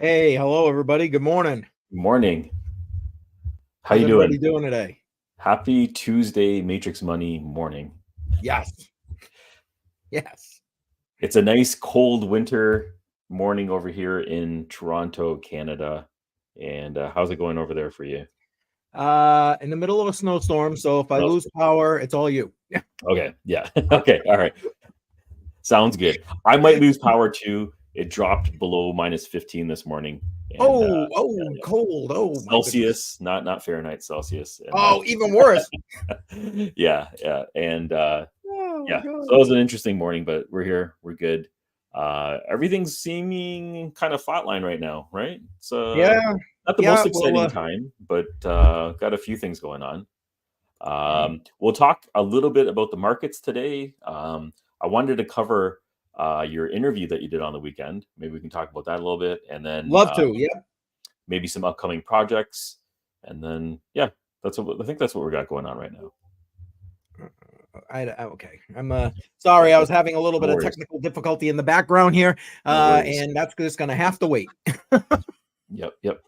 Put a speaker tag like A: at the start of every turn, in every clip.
A: Hey, hello everybody. Good morning.
B: Morning. How
A: How's
B: you
A: everybody
B: doing?
A: doing today?
B: Happy Tuesday Matrix Money morning.
A: Yes. Yes.
B: It's a nice cold winter morning over here in Toronto, Canada. And how's it going over there for you?
A: In the middle of a snowstorm, so if I
B: No.
A: lose power, it's all you.
B: Okay. Yeah. Okay. All right. Sounds good. I might lose power too. It dropped below -15 this morning. And
A: Oh, cold. Oh my goodness.
B: Celsius, not Fahrenheit, Celsius. And
A: Oh, even worse.
B: yeah. And
A: Oh my
B: yeah,
A: God.
B: so it was an interesting morning, but we're here. We're good. Everything's seeming kind of flatline right now, right? It's
A: Yeah.
B: not the
A: Yeah.
B: most
A: Well,
B: exciting time, but got a few things going on.
A: hey.
B: We'll talk a little bit about the markets today. I wanted to cover your interview that you did on the weekend. Maybe we can talk about that a little bit, and then
A: Love to. Yeah.
B: maybe some upcoming projects, and then yeah, I think that's what we got going on right now.
A: Okay. I'm sorry. I was having a little
B: No
A: bit of
B: worries.
A: technical difficulty in the background here,
B: No worries.
A: and that's just going to have to wait.
B: Yep.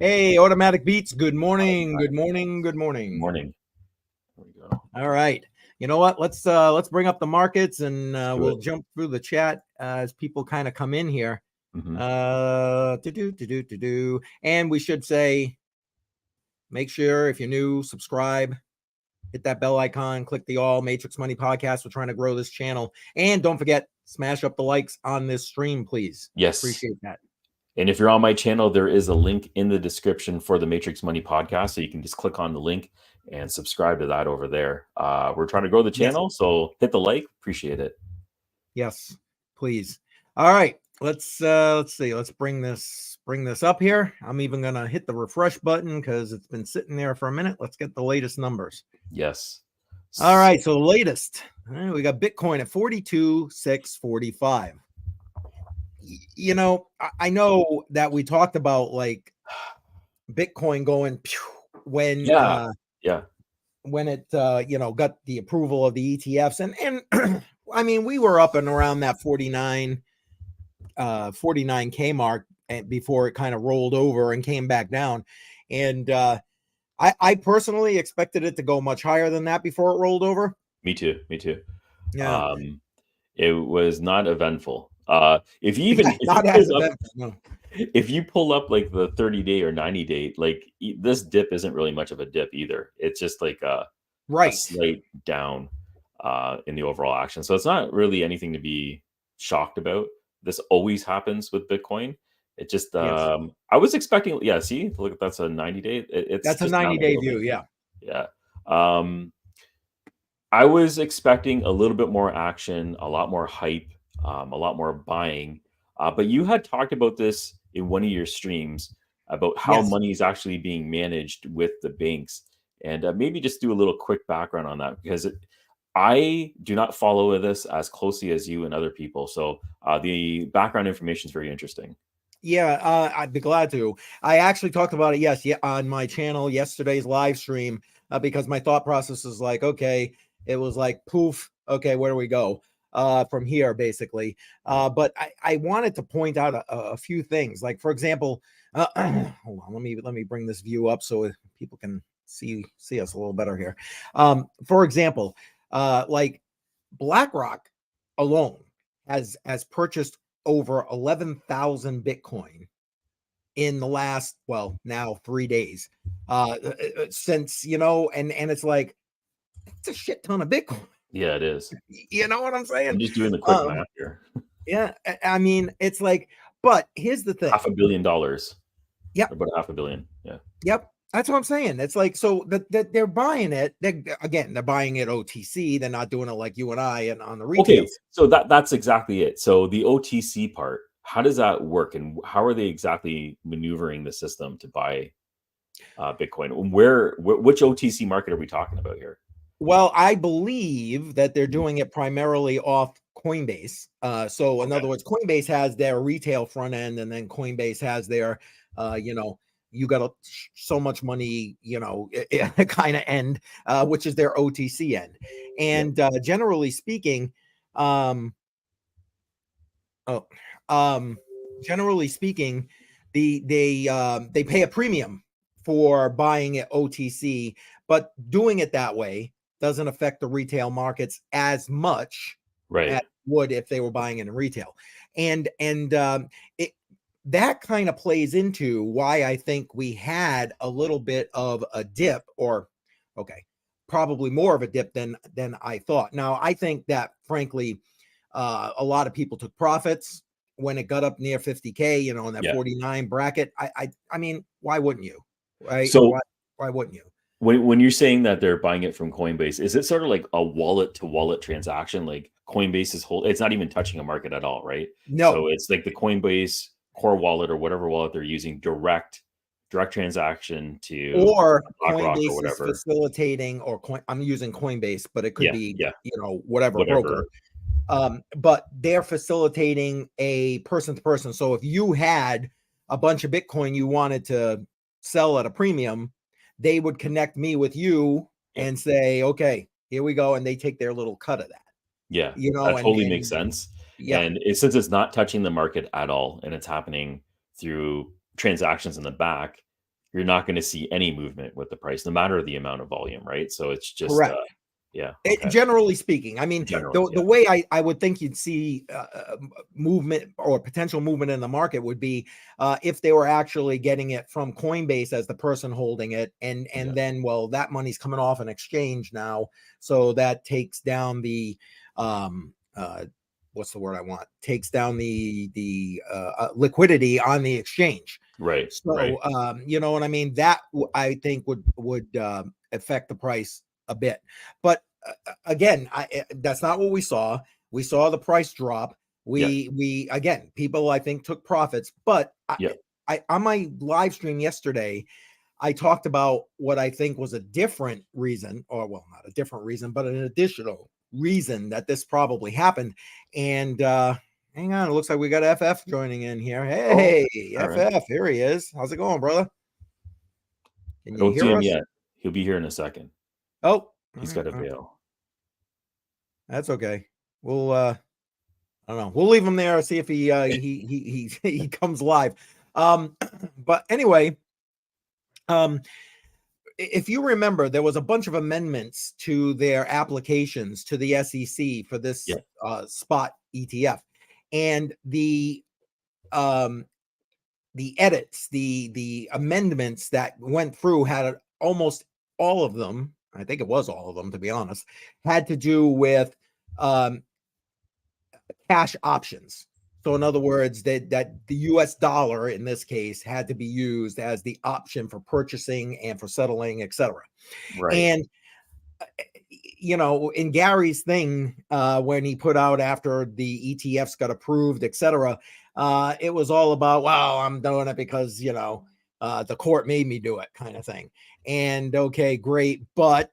A: Hey, Automatic Beats. Good
B: All
A: morning.
B: right.
A: Good morning. Good morning.
B: Morning. There we go.
A: All right. You know what? Let's bring up the markets and
B: Let's do
A: we'll
B: it.
A: jump through the chat as people kind of come in here.
B: Mhm.
A: And we should say, make sure if you're new, subscribe, hit that bell icon, click the All Matrix Money podcast. We're trying to grow this channel. And don't forget, smash up the likes on this stream, please.
B: Yes.
A: Appreciate that.
B: And if you're on my channel, there is a link in the description for the Matrix Money podcast. So you can just click on the link and subscribe to that over there. We're trying to grow the channel.
A: Yes.
B: So hit the like. Appreciate it.
A: Yes, please. All right. Let's see. Let's bring this up here. I'm even gonna hit the refresh button because it's been sitting there for a minute. Let's get the latest numbers.
B: Yes.
A: All right. So latest. All right, we got Bitcoin at 42,645. You know, I know that we talked about like Bitcoin going when
B: Yeah.
A: when it got the approval of the ETFs and I mean we were up and around that 49K mark before it kind of rolled over and came back down. And I personally expected it to go much higher than that before it rolled over.
B: Me too.
A: Yeah.
B: It was not eventful. If you
A: Not as eventful. No.
B: if you pull up like the 30-day or 90-day, like this dip isn't really much of a dip either. It's just like a slight down in the overall action. So it's not really anything to be shocked about. This always happens with Bitcoin. It just I was expecting, see, look, that's a 90-day.
A: That's a 90-day view. Yeah.
B: I was expecting a little bit more action, a lot more hype, a lot more buying. But you had talked about this in one of your streams about how money is actually being managed with the banks. And maybe just do a little quick background on that, because I do not follow this as closely as you and other people. So the background information is very interesting.
A: Yeah, I'd be glad to. I actually talked about it, on my channel, yesterday's live stream, because my thought process is like, okay, it was like, poof, okay, where do we go from here, basically? But I wanted to point out a few things. Like, for example, hold on, let me bring this view up so people can see us a little better here. For example, like BlackRock alone has purchased over 11,000 Bitcoin in the last, well, now 3 days. Since, and it's like, it's a shit ton of Bitcoin.
B: Yeah, it is.
A: You know what I'm saying?
B: I'm just doing the quick math here.
A: Yeah. I mean, it's like, but here's the thing.
B: $500 million.
A: Yep.
B: About $500 million. Yeah.
A: Yep. That's what I'm saying. It's like, so that they're buying it. They're buying it OTC. They're not doing it like you and I and on the retail.
B: Okay, so that's exactly it. So the OTC part, how does that work, and how are they exactly maneuvering the system to buy Bitcoin? Which OTC market are we talking about here?
A: Well, I believe that they're doing it primarily off Coinbase. So in other words, Coinbase has their retail front end, and then Coinbase has their, you got so much money, kind of end, which is their OTC end. And generally speaking, generally speaking, they pay a premium for buying it OTC, but doing it that way doesn't affect the retail markets as much as
B: Right.
A: it would if they were buying it in retail. And it that kind of plays into why I think we had a little bit of a dip, or okay, probably more of a dip than I thought. Now, I think that frankly, a lot of people took profits when it got up near 50K, you know, in that
B: Yeah.
A: 49 bracket. I mean, why wouldn't you? Right?
B: So
A: Why wouldn't you?
B: when you're saying that they're buying it from Coinbase, is it sort of like a wallet to wallet transaction? Like Coinbase is it's not even touching a market at all, right?
A: No.
B: So it's like the Coinbase core wallet or whatever wallet they're using, direct transaction to
A: Or
B: BlackRock or
A: Coinbase is
B: whatever.
A: facilitating, or I'm using Coinbase, but it could
B: Yeah,
A: be,
B: yeah,
A: you know, whatever broker.
B: whatever.
A: But they're facilitating a person to person. So if you had a bunch of Bitcoin you wanted to sell at a premium, they would connect me with you
B: Yeah,
A: and say, okay, here we go. And they take their little cut of that,
B: yeah,
A: you know,
B: that
A: and,
B: totally makes sense.
A: yeah,
B: And since it's not touching the market at all, and it's happening through transactions in the back, you're not going to see any movement with the price, no matter the amount of volume, right? So it's just,
A: correct.
B: yeah, okay,
A: Generally speaking, I mean,
B: generally,
A: the
B: yeah,
A: way I would think you'd see movement or potential movement in the market would be if they were actually getting it from Coinbase as the person holding it, and
B: yeah,
A: then, well, that money's coming off an exchange now, so that takes down the um, what's the word I want? Takes down the liquidity on the exchange.
B: right, right,
A: So you know what I mean? That I think would affect the price a bit, but again, that's not what we saw. We saw the price drop.
B: yeah,
A: We again, people I think took profits, but
B: yeah,
A: I on my live stream yesterday, I talked about what I think was a different reason, or well, not a different reason, but an additional reason that this probably happened. And hang on, it looks like we got FF joining in here.
B: oh,
A: Hey,
B: all right.
A: FF, here he is. How's it going, brother? Can
B: I
A: you
B: don't see
A: hear
B: him
A: us?
B: yet. He'll be here in a second.
A: Oh,
B: He's got a veil.
A: that's okay. We'll I don't know. We'll leave him there. See if he comes live. But anyway, if you remember, there was a bunch of amendments to their applications to the SEC for this
B: Yeah,
A: spot ETF, and the edits, the amendments that went through had almost all of them. I think it was all of them, to be honest, had to do with cash options. So in other words, that the US dollar in this case had to be used as the option for purchasing and for settling, etc.
B: right,
A: And you know, in Gary's thing, when he put out after the ETFs got approved, etc., it was all about, well, I'm doing it because, you know, the court made me do it, kind of thing. And okay, great, but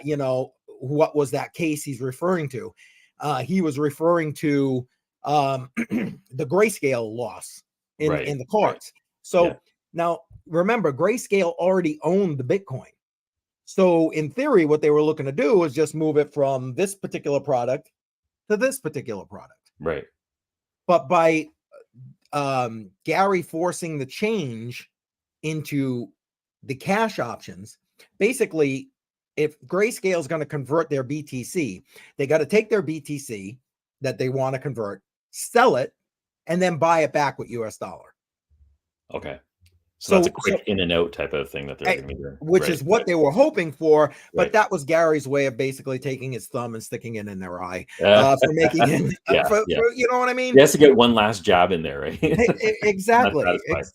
A: you know, what was that case he's referring to? He was referring to the grayscale loss
B: right,
A: in the
B: right.
A: cards.
B: Yeah,
A: So now remember, grayscale already owned the Bitcoin. So in theory, what they were looking to do was just move it from this particular product to this particular product.
B: right,
A: But by Gary forcing the change into the cash options, basically, if Grayscale is going to convert their BTC, they got to take their BTC that they want to convert, sell it, and then buy it back with US dollar.
B: okay. So that's a
A: So
B: quick in and out type of thing that they're going to be doing.
A: which
B: Right,
A: is what
B: right,
A: they were hoping for, but
B: right.
A: that was Gary's way of basically taking his thumb and sticking it in their eye
B: Uh,
A: for making it,
B: yeah, yeah.
A: for you know what I
B: He
A: mean?
B: has to get one last jab in there, right? Not
A: Exactly,
B: satisfied.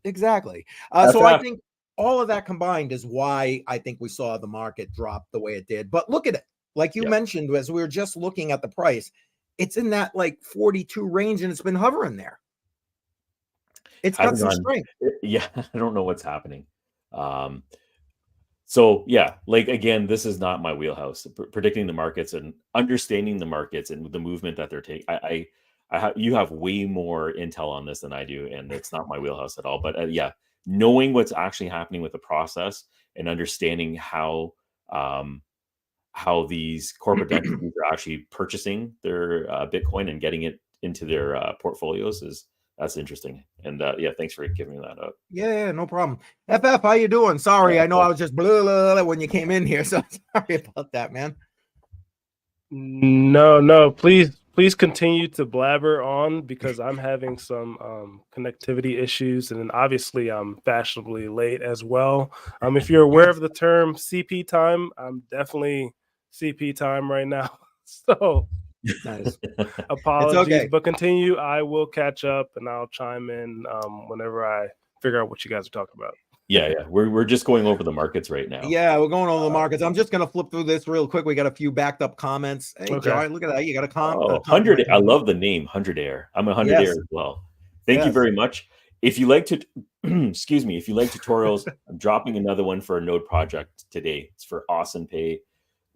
A: exactly. So I
B: FF.
A: think all of that combined is why I think we saw the market drop the way it did. But look at it, like you
B: Yep.
A: mentioned, as we were just looking at the price, it's in that like 42 range, and it's been hovering there. It's got
B: Hasn't
A: some
B: gone.
A: strength.
B: Yeah, I don't know what's happening. Um, so yeah, like again, this is not my wheelhouse. Predicting the markets and understanding the markets and the movement that they're taking. You have way more intel on this than I do, and it's not my wheelhouse at all. But yeah, knowing what's actually happening with the process and understanding um, how these corporate entities are actually purchasing their Bitcoin and getting it into their portfolios is that's interesting. And yeah, thanks for giving me that up.
A: Yeah, no problem. FF, how you doing? Sorry, I know I was just blah, blah, blah when you came in here, so sorry about that, man.
C: No, please continue to blabber on, because I'm having some connectivity issues, and then obviously I'm fashionably late as well. If you're aware of the term CP time, I'm definitely CP time right now. So
A: Nice.
C: apologies,
A: okay.
C: but continue. I will catch up and I'll chime in whenever I figure out what you guys are talking about.
B: Yeah. We're just going over the markets right now.
A: Yeah, we're going over the markets. I'm just going to flip through this real quick. We got a few backed up comments. Hey,
C: Okay.
A: Joy, look at that. You got a comment.
B: 100. I love the name 100 Air. I'm a 100 Air as well. Thank you very much. If you like to, excuse me, if you like tutorials, I'm dropping another one for a node project today. It's for Awesome Pay.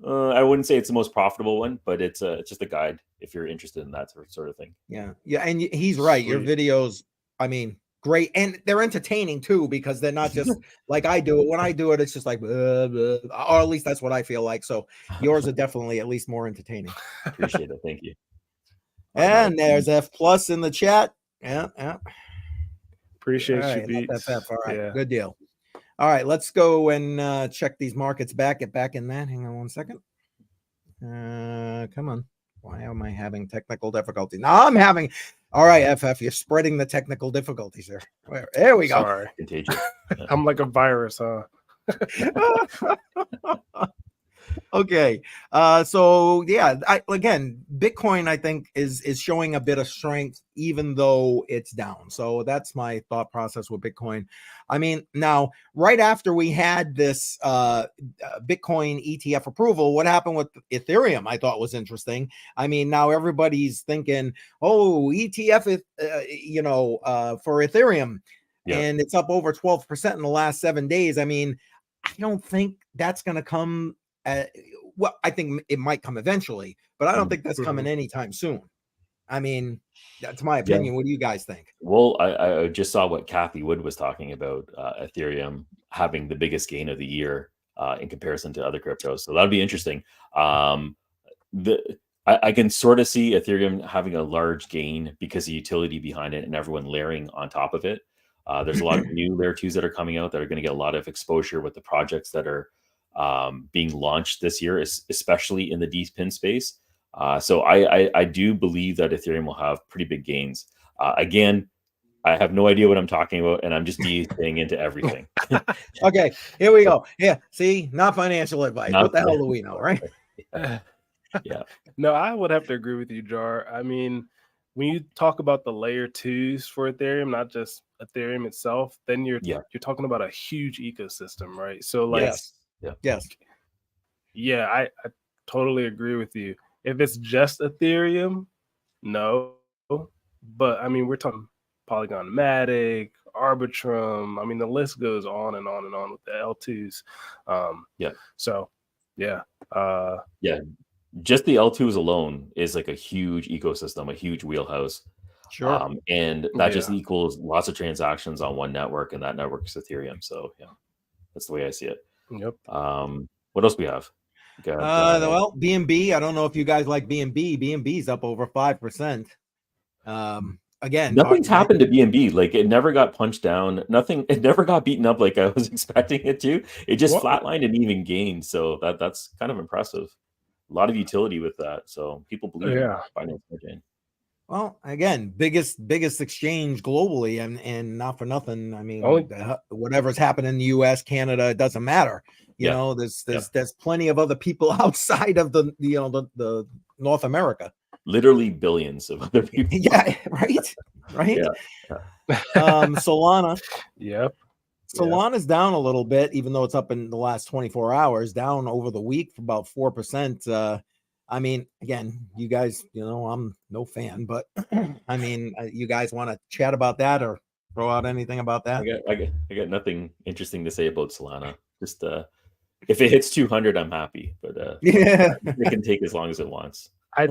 B: I wouldn't say it's the most profitable one, but it's just a guide if you're interested in that sort of thing.
A: Yeah, and he's right. Your videos, I mean, great, and they're entertaining too, because they're not just like I do it. When I do it, it's just like, blah, blah, or at least that's what I feel like. So yours are definitely at least more entertaining.
B: Appreciate it. Thank you.
A: And there's F plus in the chat. Yeah.
C: Appreciate you, Beats.
A: FF. All right, good deal. All right, let's go and check these markets back. Get back in that. Hang on one second. Come on. Why am I having technical difficulty? Now I'm having. All right, FF, you're spreading the technical difficulties here. There we go.
C: Sorry.
B: Contagious.
C: I'm like a virus, huh?
A: Okay. So yeah, again, Bitcoin, I think is showing a bit of strength, even though it's down. So that's my thought process with Bitcoin. I mean, now, right after we had this Bitcoin ETF approval, what happened with Ethereum, I thought was interesting. I mean, now everybody's thinking, oh, ETF, for Ethereum, and it's up over 12% in the last 7 days. I mean, I don't think that's going to come. Well, I think it might come eventually, but I don't think that's coming anytime soon. I mean, that's my opinion. What do you guys think?
B: Well, I just saw what Kathy Wood was talking about, Ethereum having the biggest gain of the year in comparison to other cryptos. So that'll be interesting. I can sort of see Ethereum having a large gain because the utility behind it and everyone layering on top of it. There's a lot of new layer 2s that are coming out that are going to get a lot of exposure with the projects that are being launched this year, especially in the DePIN space. So I do believe that Ethereum will have pretty big gains. Again, I have no idea what I'm talking about, and I'm just staying into everything.
A: Okay, here we go. Yeah, see, not financial advice. What the hell do we know, right?
B: Yeah.
C: No, I would have to agree with you, Jar. I mean, when you talk about the layer 2s for Ethereum, not just Ethereum itself, then you're talking about a huge ecosystem, right? So like, I totally agree with you. If it's just Ethereum, no, but I mean, we're talking Polygon-matic, Arbitrum. I mean, the list goes on and on and on with the L2s. So
B: just the L2s alone is like a huge ecosystem, a huge wheelhouse.
A: Sure.
B: And that just equals lots of transactions on one network, and that network is Ethereum. So yeah, that's the way I see it.
C: Yep.
B: What else we have?
A: Well, BNB. I don't know if you guys like BNB. BNB's up over 5%. Again,
B: nothing's happened to BNB. Like it never got punched down. It never got beaten up like I was expecting it to. It just flatlined and even gained. So that's kind of impressive. A lot of utility with that. So people believe in finance chain.
A: Well, again, biggest exchange globally, and not for nothing. I mean, whatever's happening in the U.S., Canada, it doesn't matter. You know, there's plenty of other people outside of the North America.
B: Literally billions of other people.
A: Yeah, right. Solana.
C: Yep.
A: Solana's down a little bit, even though it's up in the last 24 hours, down over the week for about 4%. I mean, again, you guys, I'm no fan, but I mean, you guys want to chat about that or throw out anything about that?
B: I got nothing interesting to say about Solana. Just if it hits 200, I'm happy, but it can take as long as it wants.
C: I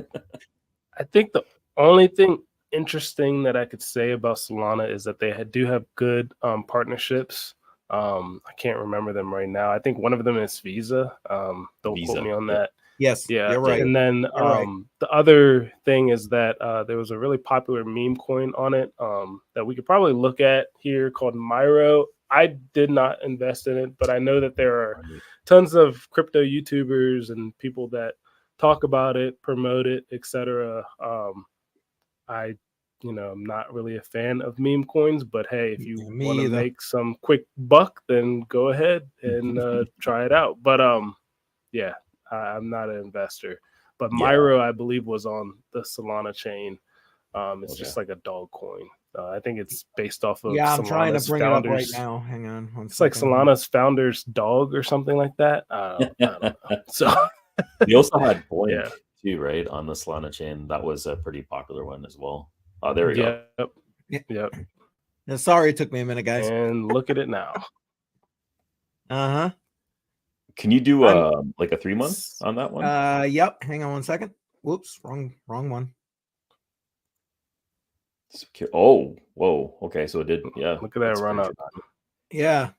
C: think the only thing interesting that I could say about Solana is that they do have good partnerships. I can't remember them right now. I think one of them is Visa. Don't quote me on that.
A: Yes,
C: Yeah,
A: you're right.
C: and then
A: You're right.
C: the other thing is that there was a really popular meme coin on it that we could probably look at here called Myro. I did not invest in it, but I know that there are tons of crypto YouTubers and people that talk about it, promote it, etc. I'm not really a fan of meme coins, but hey, if you
A: Me
C: want to
A: either.
C: make some quick buck, then go ahead and try it out. But yeah, I'm not an investor. But Myro, I believe, was on the Solana chain. It's just like a dog coin. I think it's based off of
A: I'm trying to
C: Solana's
A: bring it up right
C: founders.
A: now. Hang on one
C: It's like
A: second.
C: Solana's founder's dog or something like that. I don't know. So
B: we also had Blink
C: Yeah.
B: too, right, on the Solana chain. That was a pretty popular one as well. Oh, there we go.
C: Yep.
A: Yeah, sorry, it took me a minute, guys.
C: And look at it now.
B: Can you do like a 3 month on that one?
A: Yep. Hang on one second. Whoops, wrong one.
B: Oh, whoa. Okay, so it did. Yeah.
C: Look at that run up.
A: Yeah.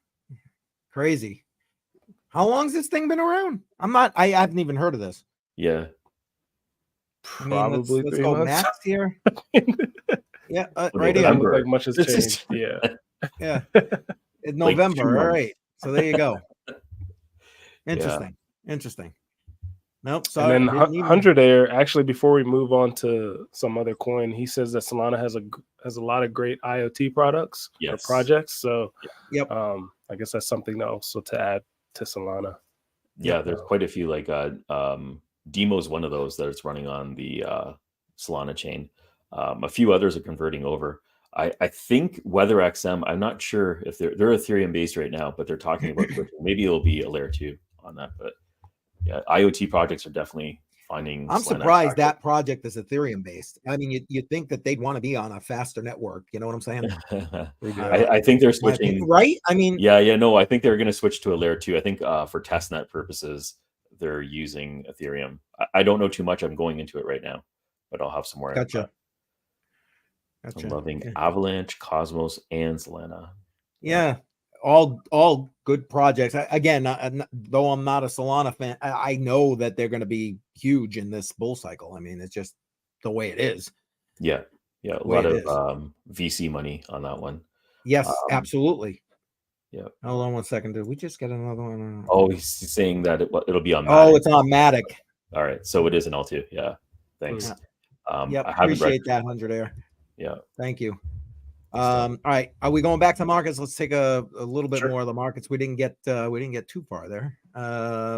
A: Crazy. How long's this thing been around? I haven't even heard of this.
B: Yeah.
C: Probably
A: let's
C: 3
A: go
C: months.
A: max here. Yeah, right
C: It doesn't
A: here.
C: look like much has changed. Yeah.
A: Yeah. It's November.
B: Like
A: all right. So there you go. Interesting. Nope. Sorry.
C: And then 100 Air, actually, before we move on to some other coin, he says that Solana has a lot of great IoT products or projects. So I guess that's something also to add to Solana.
B: Yeah, there's quite a few. Like Demo's one of those that it's running on the Solana chain. A few others are converting over. I think WeatherXM, I'm not sure if they're Ethereum based right now, but they're talking about maybe it'll be a layer 2 on that. But yeah, IoT projects are definitely finding.
A: I'm surprised that project is Ethereum based. I mean, you'd think that they'd want to be on a faster network. You know what I'm saying?
B: I think they're switching,
A: right? I mean,
B: no, I think they're going to switch to a layer 2. I think for testnet purposes, they're using Ethereum. I don't know too much. I'm going into it right now, but I'll have some more.
A: Gotcha.
B: I'm loving Avalanche, Cosmos, and Solana.
A: Yeah, all good projects. Again, though I'm not a Solana fan, I know that they're going to be huge in this bull cycle. I mean, it's just the way it is.
B: Yeah, a lot of VC money on that one.
A: Yes, absolutely.
B: Yeah.
A: Hold on one second. Did we just get another one?
B: Oh, he's saying that it'll be on Matic.
A: Oh, it's on Matic.
B: All right, so it is an L2. Yeah, thanks.
A: Yeah, appreciate that, 100 Air.
B: Yeah,
A: thank you. All right, are we going back to markets? Let's take a little bit more of the markets. We didn't get too far there.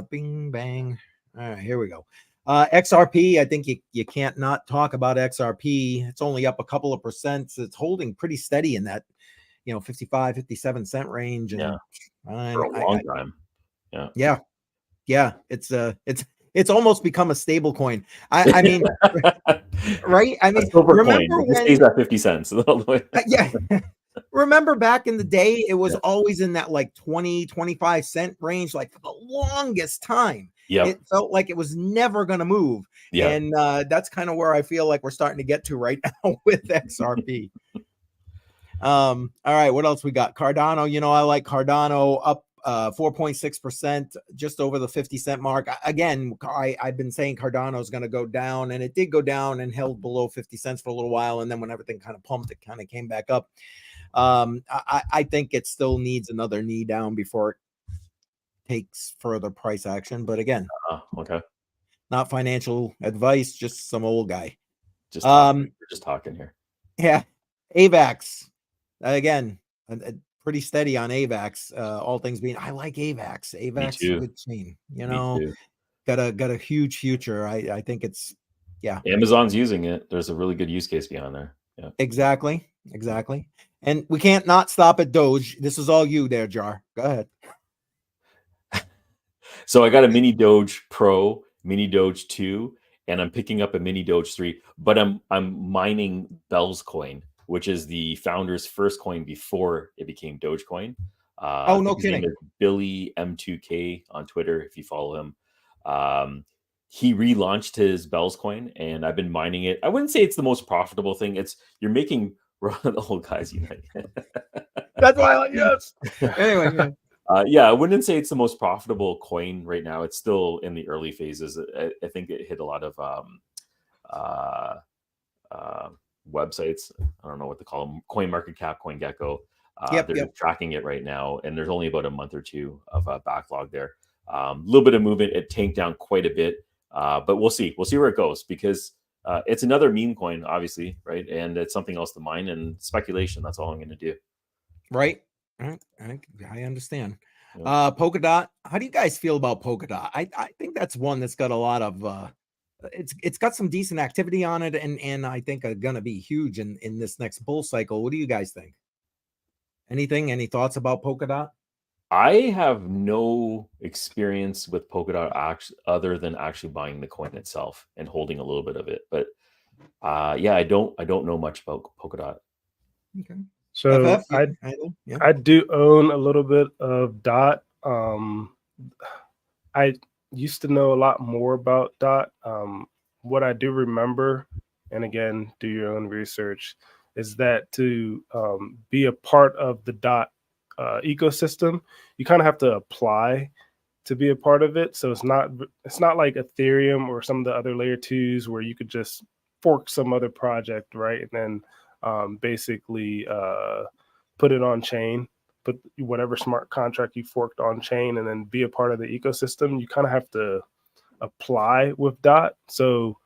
A: Bing bang. All right, here we go. XRP, I think you can't not talk about XRP. It's only up a couple of percent. It's holding pretty steady in that 55, 57 cent range. And
B: for a long time.
A: Yeah. It's almost become a stable coin. I mean, right? I mean, remember when it
B: stays at 50 cents?
A: Yeah. Remember back in the day, it was always in that like 20, 25 cent range, like for the longest time.
B: Yeah.
A: It felt like it was never going to move.
B: Yeah.
A: And that's kind of where I feel like we're starting to get to right now with XRP. All right, what else we got? Cardano, I like Cardano up 4.6%, just over the 50 cent mark. Again, I've been saying Cardano is going to go down, and it did go down and held below 50 cents for a little while. And then when everything kind of pumped, it kind of came back up. I think it still needs another knee down before it takes further price action. But again, not financial advice, just some old guy.
B: We're just talking here.
A: Yeah. AVAX. Again, pretty steady on AVAX. All things being, I like AVAX. AVAX is a good chain. Got a huge future. I think it's
B: Amazon's using it. There's a really good use case behind there. Yeah.
A: Exactly. And we can't not stop at Doge. This is all you there, Jar. Go ahead.
B: So I got a mini Doge Pro, mini Doge 2, and I'm picking up a mini Doge 3, but I'm mining Bell's coin, which is the founder's first coin before it became Dogecoin.
A: No kidding.
B: His name is Billy M2K on Twitter, if you follow him. He relaunched his Bell's coin, and I've been mining it. I wouldn't say it's the most profitable thing. You're making the whole guys unite.
A: That's why I like yes. Anyway.
B: Yeah, I wouldn't say it's the most profitable coin right now. It's still in the early phases. I think it hit a lot of uh, uh, websites. I don't know what to call them. CoinMarketCap, CoinGecko. They're just tracking it right now, and there's only about a month or two of a backlog there. A little bit of movement. It tanked down quite a bit, but we'll see. We'll see where it goes because it's another meme coin, obviously, right? And it's something else to mine and speculation. That's all I'm going to do.
A: Right. I understand. Polkadot. How do you guys feel about Polkadot? I think that's one that's got a lot of it's got some decent activity on it, and I think are gonna be huge in this next bull cycle. What do you guys think? Any thoughts about Polkadot?
B: I have no experience with Polkadot other than actually buying the coin itself and holding a little bit of it. But yeah, I don't know much about Polkadot.
A: Okay.
C: So
A: FF,
C: I do own a little bit of DOT. I used to know a lot more about DOT. What I do remember, and again, do your own research, is that to be a part of the DOT ecosystem, you kind of have to apply to be a part of it. So it's not like Ethereum or some of the other layer twos where you could just fork some other project, right, and then basically put it on chain, put whatever smart contract you forked on chain, and then be a part of the ecosystem. You kind of have to apply with DOT. So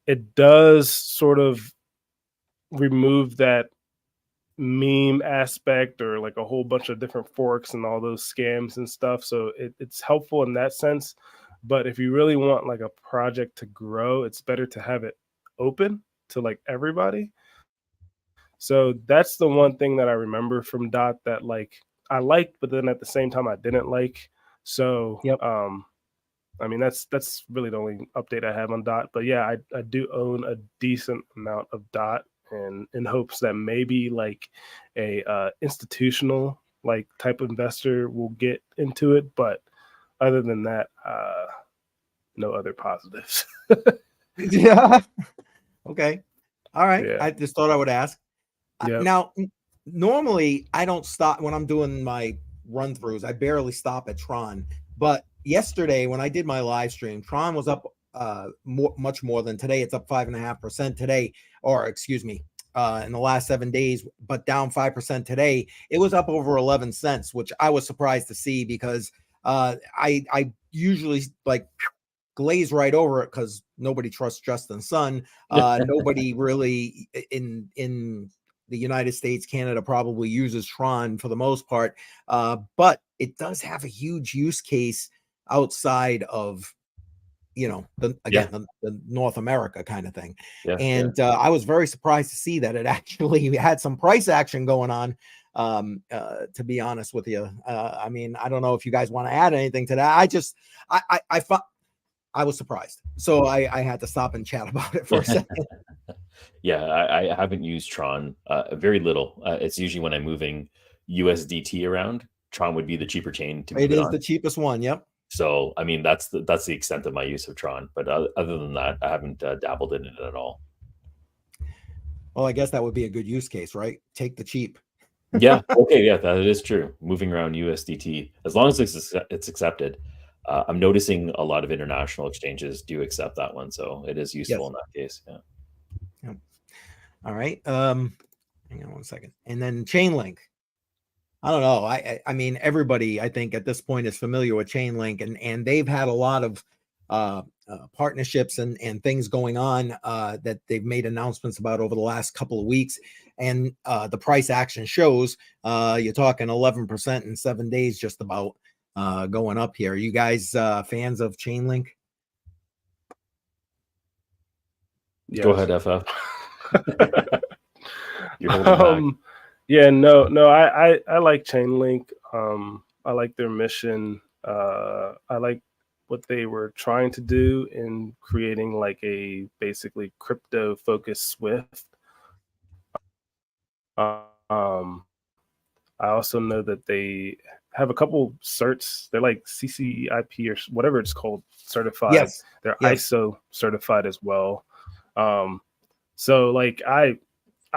C: it does sort of remove that meme aspect or like a whole bunch of different forks and all those scams and stuff. So it's helpful in that sense. But if you really want like a project to grow, it's better to have it open to like everybody. So that's the one thing that I remember from DOT that like I liked, but then at the same time I didn't like. So I mean that's really the only update I have on DOT. But yeah, I do own a decent amount of DOT, and in hopes that maybe like a institutional like type of investor will get into it. But other than that, no other positives.
A: Yeah. Okay. All right.
C: Yeah.
A: I just thought I would ask.
C: Yep.
A: Now, normally I don't stop when I'm doing my run throughs. I barely stop at Tron. But yesterday when I did my live stream, Tron was up much more than today. It's up 5.5% today, or excuse me, in the last 7 days, but down 5% today. It was up over 11 cents, which I was surprised to see because I usually like glaze right over it because nobody trusts Justin Sun. Nobody really in the United States, Canada probably uses Tron for the most part, but it does have a huge use case outside of the North America kind of thing. I was very surprised to see that it actually had some price action going on. To be honest with you, I mean, I don't know if you guys want to add anything to that. I was surprised, so I had to stop and chat about it for a second.
B: Yeah, I haven't used Tron very little. It's usually when I'm moving USDT around, Tron would be the cheaper chain to move
A: it is the cheapest one. Yep.
B: So I mean that's the extent of my use of Tron. But other than that, I haven't dabbled in it at all.
A: Well, I guess that would be a good use case, right? Take the cheap.
B: Yeah. Okay. Yeah, that is true. Moving around USDT, as long as it's accepted. I'm noticing a lot of international exchanges do accept that one, so it is useful in that case. Yeah.
A: All right. Hang on one second. And then Chainlink. I don't know. I mean, everybody I think at this point is familiar with Chainlink, and they've had a lot of partnerships and things going on that they've made announcements about over the last couple of weeks. And the price action shows you're talking 11% in 7 days, just about going up here. Are you guys fans of Chainlink?
B: Yes. Go ahead, FF.
C: You're holding back. Yeah, no, I like Chainlink. I like their mission. I like what they were trying to do in creating like a basically crypto focused Swift. I also know that they have a couple certs. They're like CCIP or whatever it's called, certified.
A: Yes.
C: They're ISO certified as well. So like I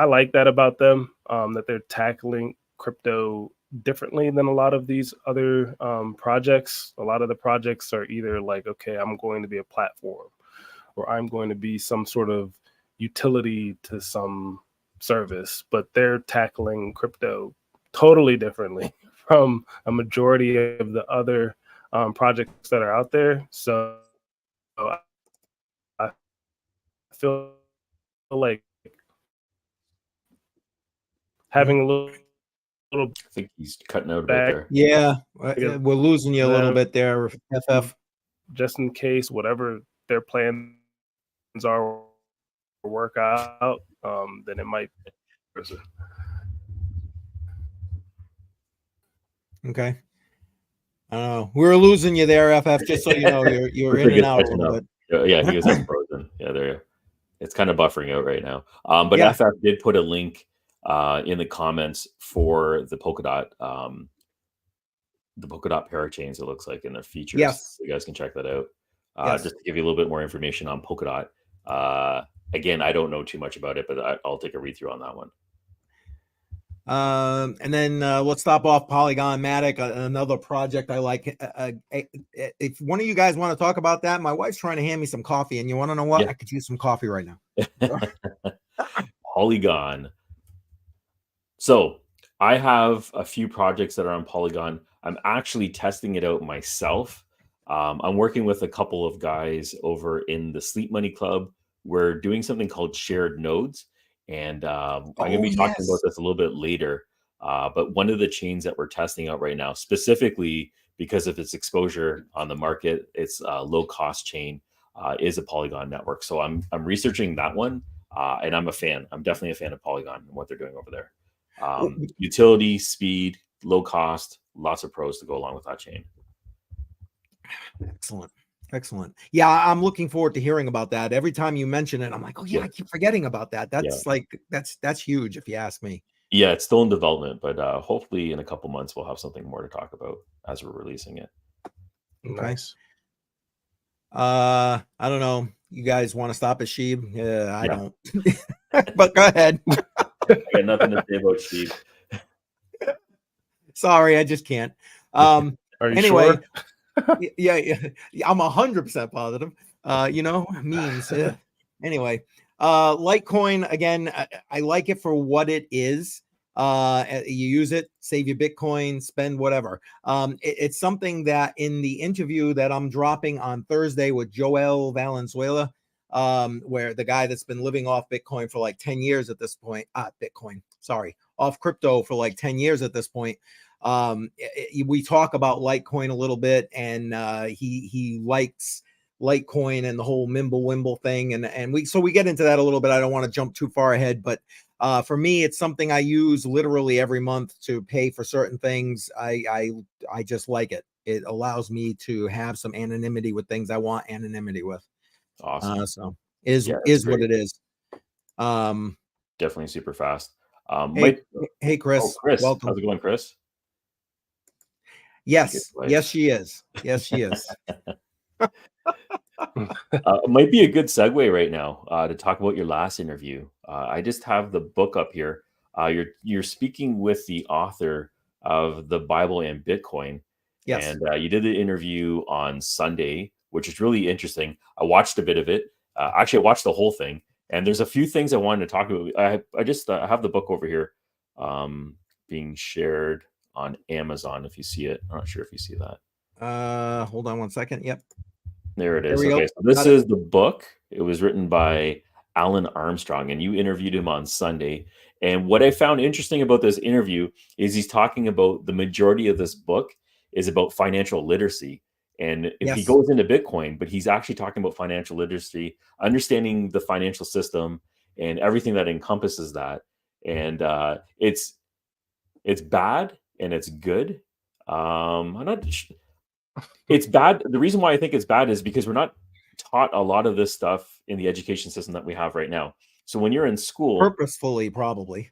C: like that about them, that they're tackling crypto differently than a lot of these other projects. A lot of the projects are either like, okay, I'm going to be a platform, or I'm going to be some sort of utility to some service, but they're tackling crypto totally differently from a majority of the other projects that are out there. So I feel like having a little
B: I think he's cutting out a bit
C: bag
B: there.
A: Yeah, we're losing you a little bit there, FF.
C: just in case whatever their plans are work out, then it might.
A: Okay. I don't know. We're losing you there, FF. Just so you know, you're in and out a little bit.
B: Yeah, he was frozen. Yeah, there. It's kind of buffering out right now. But
A: Yeah.
B: FF did put a link in the comments for the Polkadot parachains. It looks like in their features.
A: Yes.
B: So you guys can check that out.
A: Yes.
B: Just to give you a little bit more information on Polkadot. Again, I don't know too much about it, but I'll take a read through on that one.
A: And then let's stop off Polygon Matic, another project I like. If one of you guys want to talk about that, my wife's trying to hand me some coffee, and you want to know what? Yeah. I could use some coffee right now.
B: Polygon. So I have a few projects that are on Polygon. I'm actually testing it out myself. I'm working with a couple of guys over in the Sleep Money Club. We're doing something called shared nodes. And I'm going to be talking about this a little bit later. But one of the chains that we're testing out right now, specifically because of its exposure on the market, it's a low-cost chain, is a Polygon network. So I'm researching that one, and I'm a fan. I'm definitely a fan of Polygon and what they're doing over there. Utility, speed, low cost, lots of pros to go along with that chain.
A: Excellent. Yeah, I'm looking forward to hearing about that. Every time you mention it, I'm like, oh yeah, I keep forgetting about that. That's that's huge if you ask me.
B: Yeah, it's still in development, but hopefully in a couple months we'll have something more to talk about as we're releasing it.
C: Nice.
A: I don't know. You guys want to stop at Sheeb? Yeah, I don't. But go ahead.
B: I got nothing to say about Sheeb.
A: Sorry, I just can't.
C: Are you
A: anyway,
C: sure?
A: yeah, I'm 100% positive. Memes. Anyway, Litecoin again. I like it for what it is. You use it, save your Bitcoin, spend whatever. It's something that in the interview that I'm dropping on Thursday with Joel Valenzuela, where the guy that's been living off Bitcoin for like 10 years at this point, off crypto for like 10 years at this point. We talk about Litecoin a little bit, and he likes Litecoin and the whole Mimble-Wimble thing, and we get into that a little bit. I don't want to jump too far ahead, but for me, it's something I use literally every month to pay for certain things. I just like it. It allows me to have some anonymity with things I want anonymity with.
B: Awesome.
A: So is what it is.
B: Definitely super fast.
A: Hey, Chris.
B: Chris,
A: welcome.
B: How's it going, Chris?
A: Yes, she is. Yes, she is.
B: It might be a good segue right now to talk about your last interview. I just have the book up here. You're speaking with the author of The Bible and Bitcoin.
A: Yes.
B: And you did the interview on Sunday, which is really interesting. I watched a bit of it. Actually, I watched the whole thing. And there's a few things I wanted to talk about. I just have the book over here being shared on Amazon. If you see it, I'm not sure if you see that.
A: Hold on one second. Yep.
B: There it is. Okay, so this is the book. It was written by Alan Armstrong, and you interviewed him on Sunday. And what I found interesting about this interview is he's talking about the majority of this book is about financial literacy. And if he goes into Bitcoin, but he's actually talking about financial literacy, understanding the financial system and everything that encompasses that. And it's bad and it's good. It's bad. The reason why I think it's bad is because we're not taught a lot of this stuff in the education system that we have right now. So when you're in school,
A: purposefully, probably.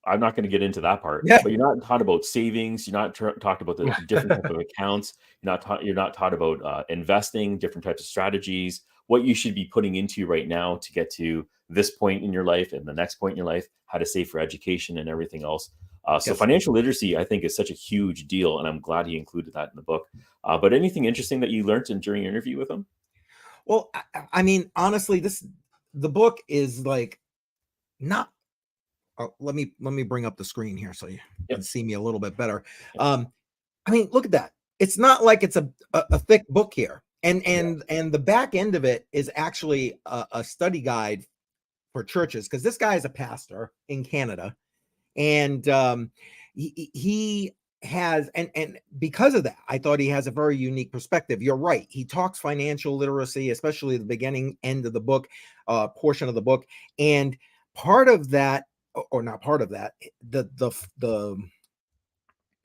B: I'm not going to get into that part, but you're not taught about savings. You're not talked about the different types of accounts. You're not taught about investing, different types of strategies, what you should be putting into right now to get to this point in your life and the next point in your life, how to save for education and everything else. So financial literacy, I think, is such a huge deal, and I'm glad he included that in the book. But anything interesting that you learned during your interview with him?
A: Well, I mean, honestly, the book is like not. Let me bring up the screen here so you can see me a little bit better. I mean, look at that. It's not like it's a thick book here, and the back end of it is actually a study guide for churches, because this guy is a pastor in Canada, and he has, and because of that, I thought he has a very unique perspective. You're right. He talks financial literacy, especially the beginning end of the book, portion of the book, and part of that, or not part of that, the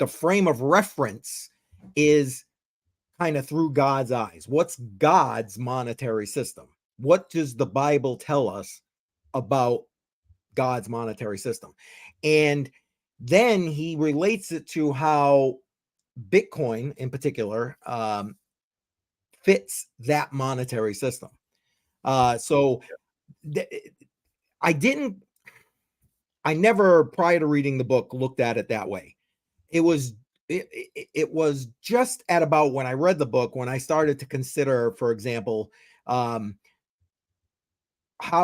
A: frame of reference is kind of through God's eyes. What's God's monetary system? What does the Bible tell us about God's monetary system? And then he relates it to how Bitcoin in particular fits that monetary system. So I never, prior to reading the book, looked at it that way. It was just at about when I read the book, when I started to consider, for example, how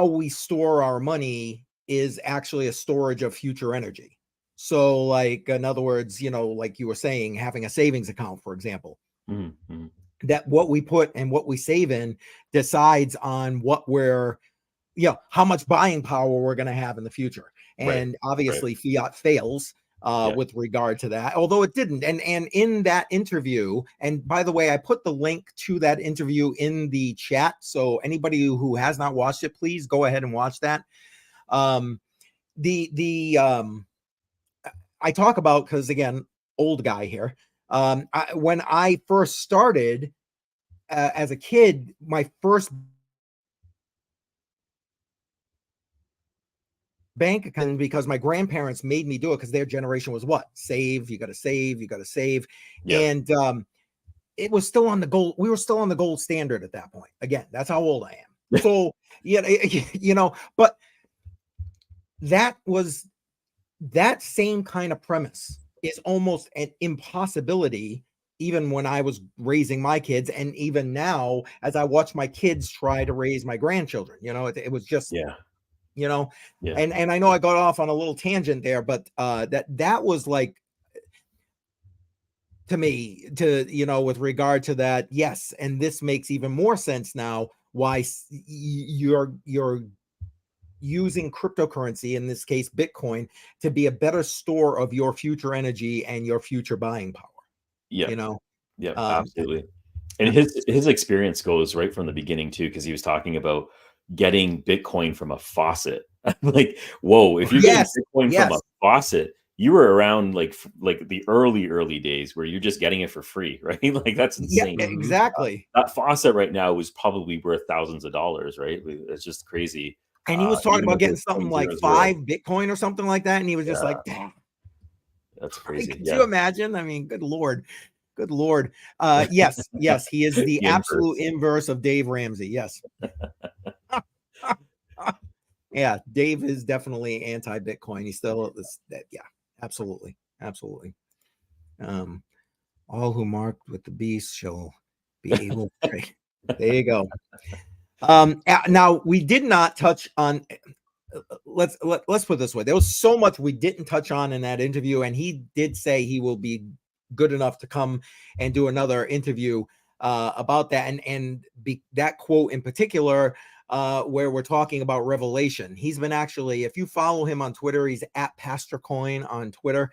A: we store our money is actually a storage of future energy. So, like, in other words, like you were saying, having a savings account, for example, that what we put and what we save in decides on what we're, how much buying power we're going to have in the future. And obviously fiat fails with regard to that, although it didn't. And in that interview, and by the way, I put the link to that interview in the chat, so anybody who has not watched it, please go ahead and watch that. I talk about, because again, old guy here, when I first started as a kid, my first bank account, because my grandparents made me do it, because their generation was what? Save, you got to save, you got to save. And it was still on the gold. We were still on the gold standard at that point. Again, that's how old I am. So, but that same kind of premise is almost an impossibility, even when I was raising my kids, and even now as I watch my kids try to raise my grandchildren. It was just and I know I got off on a little tangent there, but that was like, to me, with regard to that, yes, and this makes even more sense now why you're using cryptocurrency, in this case Bitcoin, to be a better store of your future energy and your future buying power.
B: Absolutely. And his experience goes right from the beginning too, because he was talking about getting Bitcoin from a faucet. Like, whoa, if you're getting Bitcoin from a faucet, you were around like the early days where you're just getting it for free, right? Like, that's insane.
A: Yeah, exactly.
B: That faucet right now is probably worth thousands of dollars, right? It's just crazy.
A: And he was talking about getting something like 5 Bitcoin or something like that, and he was just like, damn,
B: that's crazy.
A: Could you imagine? I mean, good Lord. Yes, he is the absolute inverse of Dave Ramsey. Yes. Yeah, Dave is definitely anti-Bitcoin. He's still absolutely. All who marked with the beast shall be able to pray. There you go. Now, we did not touch on, let's put it this way. There was so much we didn't touch on in that interview, and he did say he will be good enough to come and do another interview about that, and that quote in particular, where we're talking about revelation. He's been actually, if you follow him on Twitter, he's at Pastor Coin on Twitter.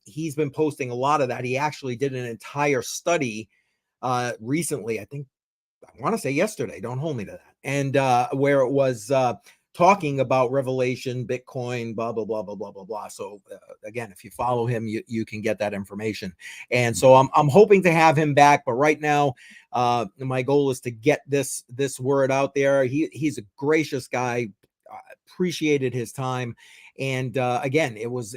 A: He's been posting a lot of that. He actually did an entire study recently, I want to say yesterday, don't hold me to that, and where it was talking about revelation, Bitcoin, blah blah blah blah blah blah blah. So again, if you follow him, you can get that information. And so I'm hoping to have him back, but right now my goal is to get this word out there. He's a gracious guy, appreciated his time, and again, it was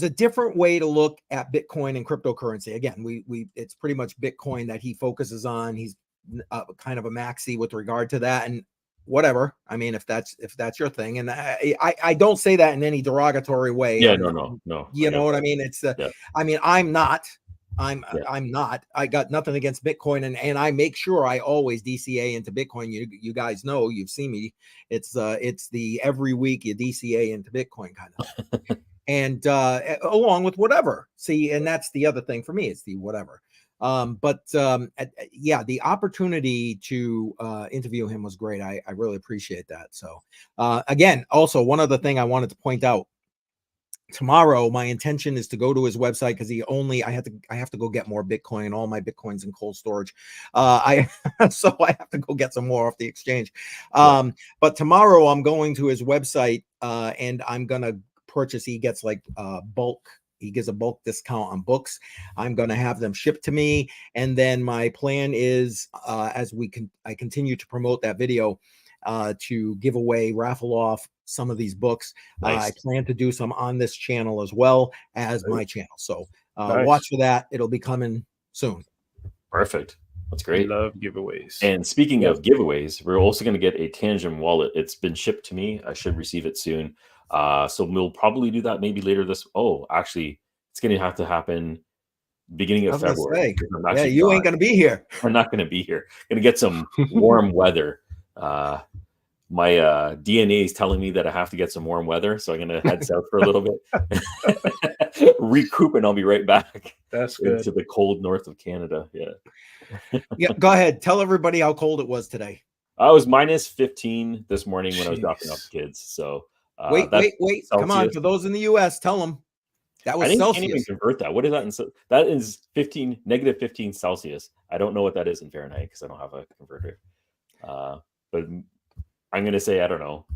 A: a different way to look at Bitcoin and cryptocurrency. Again, it's pretty much Bitcoin that he focuses on. He's kind of a maxi with regard to that. And whatever. I mean, if that's your thing, and I don't say that in any derogatory way.
B: Yeah, no.
A: You know what I mean? It's
B: yeah.
A: I mean, I'm not. I'm not. I got nothing against Bitcoin, and I make sure I always DCA into Bitcoin. You guys know, you've seen me. It's the every week you DCA into Bitcoin kind of, and along with whatever. See, and that's the other thing for me. It's the whatever. Yeah, the opportunity to interview him was great. I really appreciate that. So again, also one other thing I wanted to point out. Tomorrow, my intention is to go to his website because I have to go get more Bitcoin. All my Bitcoins in cold storage. So I have to go get some more off the exchange. But tomorrow I'm going to his website and I'm gonna purchase. He gets like bulk. He gives a bulk discount on books. I'm going to have them shipped to me. And then my plan is, as I continue to promote that video, to give away, raffle off some of these books.
B: Nice.
A: I plan to do some on this channel as well as my channel. So watch for that. It'll be coming soon.
B: Perfect. That's great.
C: Love giveaways.
B: And speaking of giveaways, we're also going to get a Tangent wallet. It's been shipped to me. I should receive it soon. So we'll probably do that maybe later this. Oh, actually, it's going to have to happen beginning of February.
A: Yeah, you ain't going to be here.
B: I'm not going to be here. Going to get some warm weather. My DNA is telling me that I have to get some warm weather, so I'm going to head south for a little bit, recoup, and I'll be right back.
C: That's good.
B: To the cold north of Canada. Yeah.
A: Yeah. Go ahead. Tell everybody how cold it was today.
B: I was minus 15 this morning when I was dropping off the kids. So
A: wait. Celsius. Come on, for those in the U.S., tell them that was Celsius.
B: I can't even convert that. What is that? That is negative 15 Celsius. I don't know what that is in Fahrenheit because I don't have a converter. But I'm going to say, I don't know,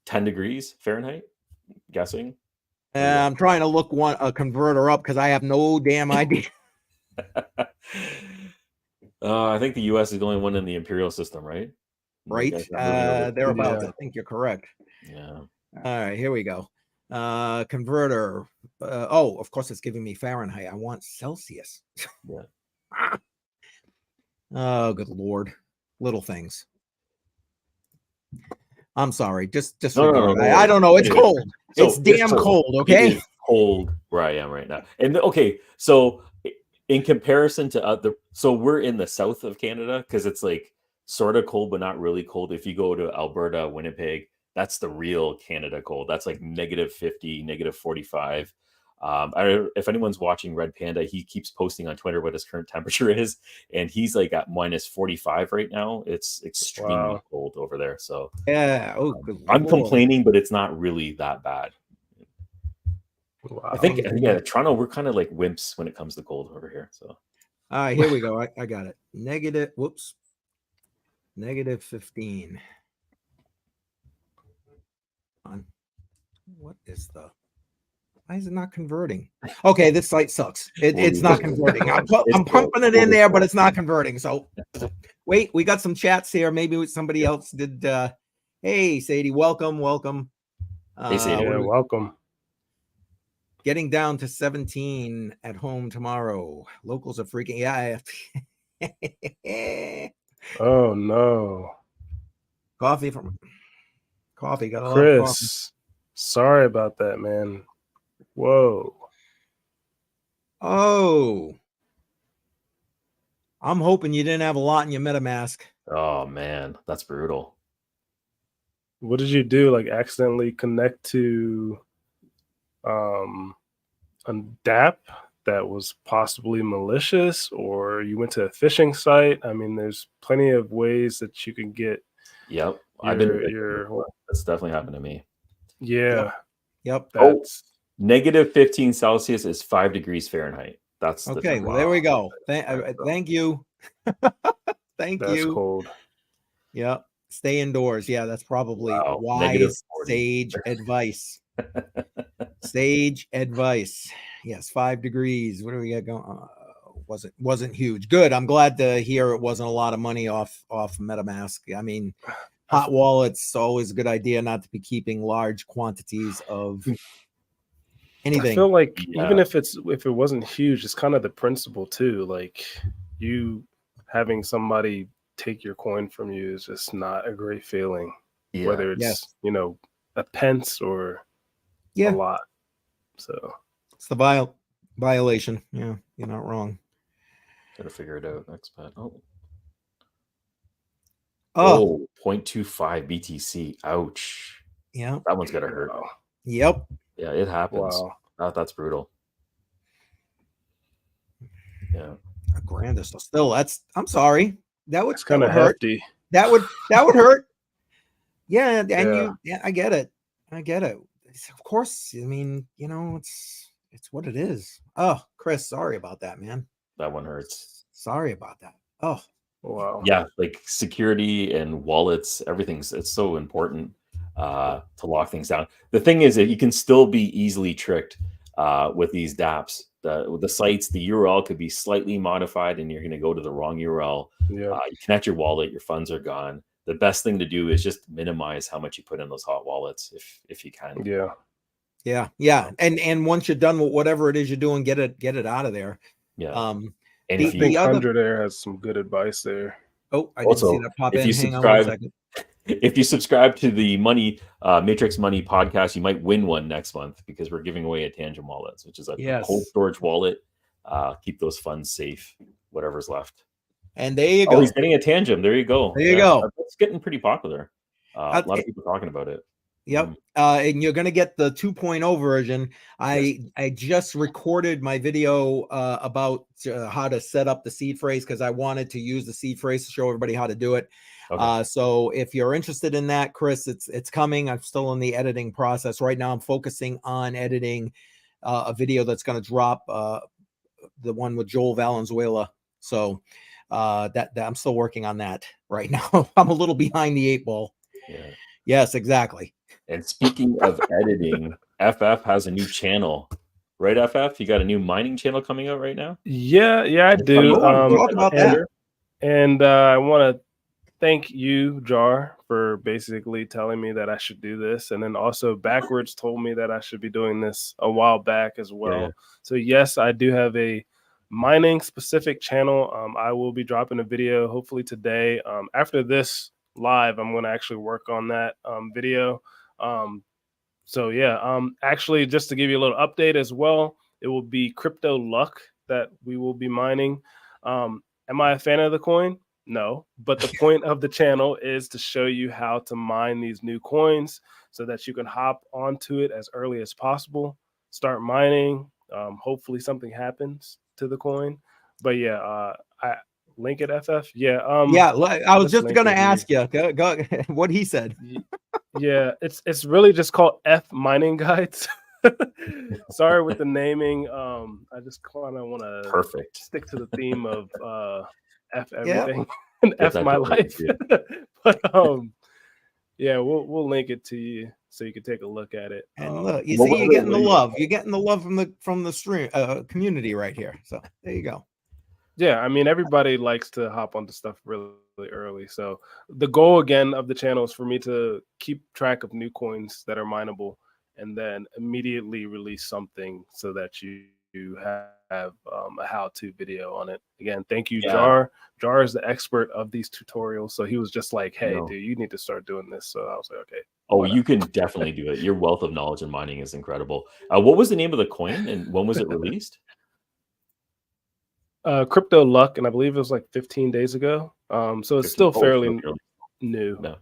B: 10 degrees Fahrenheit, guessing.
A: I'm trying to look a converter up because I have no damn idea.
B: I think the U.S. is the only one in the imperial system, right?
A: Right. Thereabouts. Yeah. I think you're correct.
B: Yeah.
A: All right, here we go. Converter. Of course, it's giving me Fahrenheit. I want Celsius.
B: Yeah.
A: Oh, good Lord. Little things. I'm sorry. Just
B: no.
A: I don't know. It's cold. It's damn cold. Okay.
B: It is cold where I am right now. And okay, so in comparison to so we're in the south of Canada because it's like sort of cold, but not really cold. If you go to Alberta, Winnipeg, that's the real Canada cold. That's like negative 50, negative 45. If anyone's watching Red Panda, he keeps posting on Twitter what his current temperature is, and he's like at minus 45 right now. It's extremely cold over there. So
A: yeah,
B: I'm complaining, but it's not really that bad. Wow. I think Toronto, we're kind of like wimps when it comes to cold over here. So
A: all right, here we go. I got it. Negative 15. What is why is it not converting? Okay, this site sucks. It's not converting. I'm pumping it in there, but it's not converting. So wait, we got some chats here. Maybe somebody else did. Hey, Sadie, welcome.
B: Hey, Sadie.
C: Welcome.
A: Getting down to 17 at home tomorrow. Locals are freaking. Yeah.
C: Oh no.
A: Coffee. Got a
C: Chris,
A: lot of coffee.
C: Sorry about that, man. Whoa.
A: Oh. I'm hoping you didn't have a lot in your MetaMask.
B: Oh man, that's brutal.
C: What did you do? Like accidentally connect to a DApp that was possibly malicious, or you went to a phishing site? I mean, there's plenty of ways that you can get.
B: Yep. That's definitely happened to me.
C: Yeah.
A: Yep.
B: That's negative 15 Celsius is 5 degrees Fahrenheit. That's
A: okay. Well, there we go. Thank you. Thank you.
C: That's cold.
A: Yep. Stay indoors. Yeah, that's probably wise sage advice. Sage advice. Yes, 5 degrees. What do we got going? Wasn't huge. Good. I'm glad to hear it wasn't a lot of money off MetaMask. I mean, hot wallets, always a good idea not to be keeping large quantities of anything.
C: I feel like even if it wasn't huge, it's kind of the principle too. Like you having somebody take your coin from you is just not a great feeling.
B: Yeah.
C: Whether it's
A: Yes.
C: a pence or a lot. So
A: it's the violation. Yeah, you're not wrong.
B: Gotta figure it out. Next bet.
A: Oh,
B: 0.25 BTC. Ouch.
A: yeah.
B: That one's gotta hurt.
C: wow.
A: Yep.
B: Yeah, it happens.
C: Wow.
B: That's brutal. Yeah.
A: A grand is still. I'm sorry. That would
C: Kind of
A: hurt.
C: hefty.
A: That would hurt. Yeah, and
C: Yeah.
A: I get it. Of course, I mean, it's what it is. Oh, Chris, sorry about that, man.
B: That one hurts.
A: Sorry about that. Oh,
C: Wow.
B: Yeah, like security and wallets, it's so important to lock things down. The thing is that you can still be easily tricked with these dApps. The sites, the URL could be slightly modified and you're going to go to the wrong URL.
C: Yeah.
B: You connect your wallet, your funds are gone. The best thing to do is just minimize how much you put in those hot wallets if you can.
A: Yeah. And once you're done with whatever it is you're doing, get it out of there.
B: Yeah.
A: And
C: I think Hundred there has some good advice there.
A: Oh, I didn't see that pop in. Hang on 1 second.
B: If you subscribe to the Matrix Money podcast, you might win one next month because we're giving away a Tangent wallet, which is a cold storage wallet. Keep those funds safe, whatever's left.
A: And there you go.
B: Oh, he's getting a Tangent. There you go.
A: There you go.
B: It's getting pretty popular. A lot of people talking about it.
A: Yep. And you're going to get the 2.0 version. I just recorded my video about how to set up the seed phrase because I wanted to use the seed phrase to show everybody how to do it. Okay. So if you're interested in that, Chris, it's coming. I'm still in the editing process right now. I'm focusing on editing a video that's going to drop, the one with Joel Valenzuela. So that I'm still working on that right now. I'm a little behind the 8 ball.
B: Yeah.
A: Yes, exactly.
B: And speaking of editing, FF has a new channel, right? FF, you got a new mining channel coming out right now?
C: Yeah, I do.
A: Talk about that.
C: And I want to thank you, Jar, for basically telling me that I should do this, and then also Backwards told me that I should be doing this a while back as well. Yeah. So yes, I do have a mining specific channel. I will be dropping a video hopefully today. After this live, I'm going to actually work on that video. So yeah, actually just to give you a little update as well, it will be Crypto Luck that we will be mining. Am I a fan of the coin? No, but the point of the channel is to show you how to mine these new coins so that you can hop onto it as early as possible, start mining. Hopefully something happens to the coin, but yeah, I link it FF. Yeah.
A: I was just going to ask you go, what he said.
C: Yeah, it's really just called F Mining Guides. Sorry with the naming. I just kind of want to stick to the theme of F everything and F my life. But yeah, we'll link it to you so you can take a look at it.
A: And look, you see, you're getting the love. You're getting the love from the stream community right here. So there you go.
C: Yeah, I mean, everybody likes to hop onto stuff really early. So the goal again of the channel is for me to keep track of new coins that are mineable and then immediately release something so that you have a how-to video on it. Again, thank you, Jar. Jar is the expert of these tutorials. So he was just like, hey, dude, you need to start doing this. So I was like, okay.
B: Oh, you can definitely do it. Your wealth of knowledge in mining is incredible. What was the name of the coin and when was it released?
C: Crypto Luck, and I believe it was like 15 days ago. So it's still fairly new.
B: No.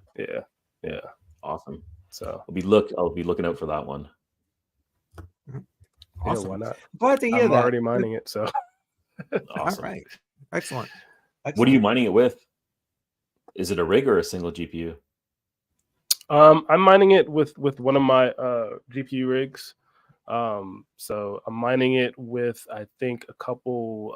C: Yeah.
B: Awesome.
C: So
B: I'll be looking out for that one.
A: Awesome.
C: Yeah, why not?
A: Glad to hear
C: I'm
A: that.
C: already mining it. So
B: awesome.
A: All right. Excellent.
B: What are you mining it with? Is it a rig or a single GPU?
C: I'm mining it with one of my GPU rigs. So I'm mining it with I think a couple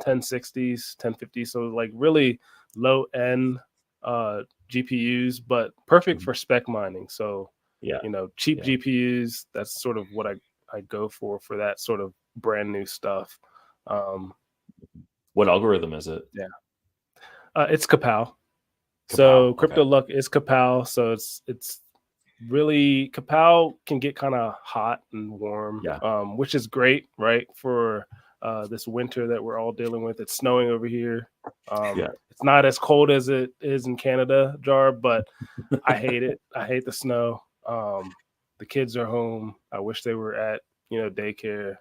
C: 1060s, 1050s, so like really low end GPUs, but perfect for spec mining. So
B: yeah,
C: cheap GPUs, that's sort of what I go for that sort of brand new stuff.
B: What algorithm is it?
C: It's Kapow. So Crypto Luck is Kapow, so it's really Kapow can get kind of hot and warm, which is great, right, for this winter that we're all dealing with. It's snowing over here.
B: Yeah.
C: It's not as cold as it is in Canada, Jar, but I hate it. I hate the snow. The kids are home. I wish they were at, daycare.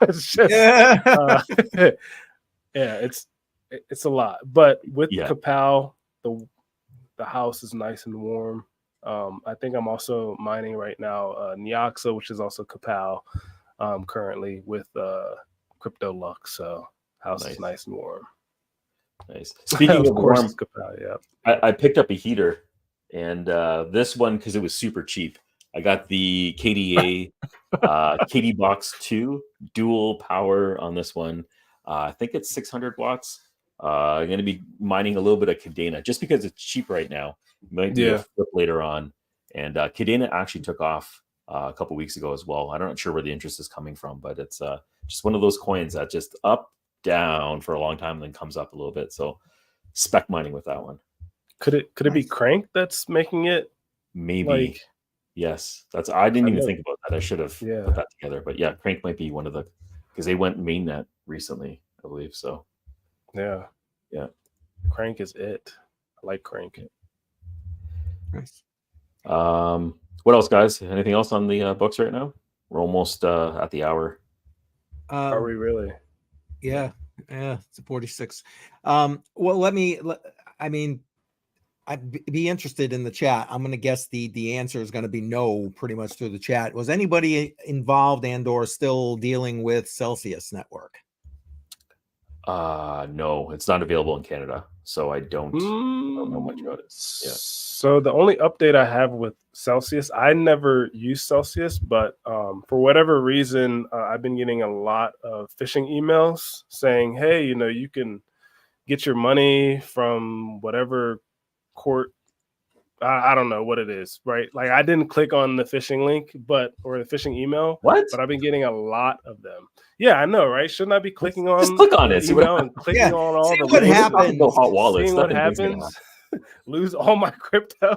C: It's just, yeah, it's a lot. But with Kapow, the house is nice and warm. I think I'm also mining right now Nyoxa, which is also Kapow, currently with Crypto Lux. So house is nice and warm.
B: Nice. Speaking of warm,
C: Kapow, yeah.
B: I picked up a heater, and this one, because it was super cheap, I got the KDA KD Box 2 dual power on this one. I think it's 600 watts. I'm going to be mining a little bit of Cadena just because it's cheap right now. Might do a flip later on. And Cadena actually took off a couple weeks ago as well. I'm not sure where the interest is coming from, but it's just one of those coins that just up, down for a long time and then comes up a little bit. So spec mining with that one.
C: Could it be Crank that's making it?
B: Maybe. Yes. I didn't even think about that. I should have put that together. But yeah, Crank might be one of the, because they went mainnet recently, I believe. So
C: yeah. Crank is it. I like Crank.
A: Nice.
B: What else, guys? Anything else on the books right now? We're almost at the hour.
C: Are we really?
A: Yeah. It's a 46. Well, I'd be interested in the chat. I'm going to guess the answer is going to be no, pretty much through the chat. Was anybody involved and or still dealing with Celsius Network?
B: No, it's not available in Canada, so I don't know much about it. Yeah.
C: So the only update I have with Celsius, I never use Celsius, but for whatever reason, I've been getting a lot of phishing emails saying, hey, you can get your money from whatever court. I don't know what it is, right? Like I didn't click on the phishing link, or the phishing email.
B: What?
C: But I've been getting a lot of them. Yeah, I know, right? Shouldn't I be clicking on?
B: Just click on it.
C: Email and clicking on all the
A: what happens.
B: Hot wallets.
C: Seeing what happens. Lose all my crypto.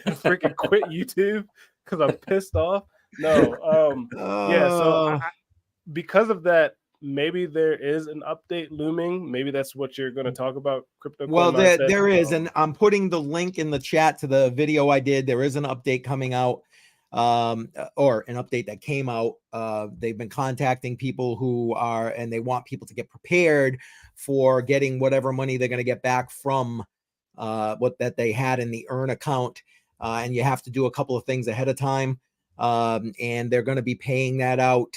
C: Freaking quit YouTube because I'm pissed off. No. Yeah. So because of that, maybe there is an update looming. Maybe that's what you're going to talk about. Crypto.
A: Well, there is, and I'm putting the link in the chat to the video I did. There is an update coming out, or an update that came out. They've been contacting people and they want people to get prepared for getting whatever money they're going to get back from that they had in the earn account, and you have to do a couple of things ahead of time, and they're going to be paying that out.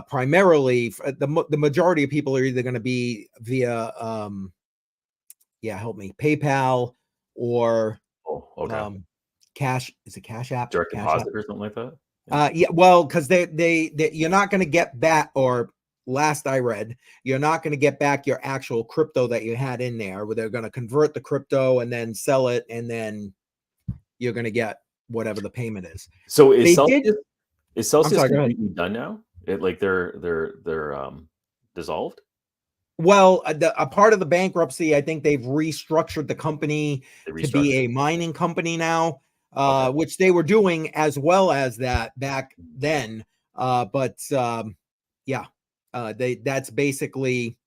A: Primarily, the majority of people are either going to be via, help me, PayPal or Cash. Is it Cash App?
B: Direct
A: Cash
B: deposit
A: App?
B: or something like that?
A: Well, because they you're not going to get back, or last I read, you're not going to get back your actual crypto that you had in there. Where they're going to convert the crypto and then sell it, and then you're going to get whatever the payment is.
B: So is Celsius completely done now? They're dissolved?
A: Well, a part of the bankruptcy, I think they've restructured the company to be a mining company now, which they were doing as well as that back then. That's basically,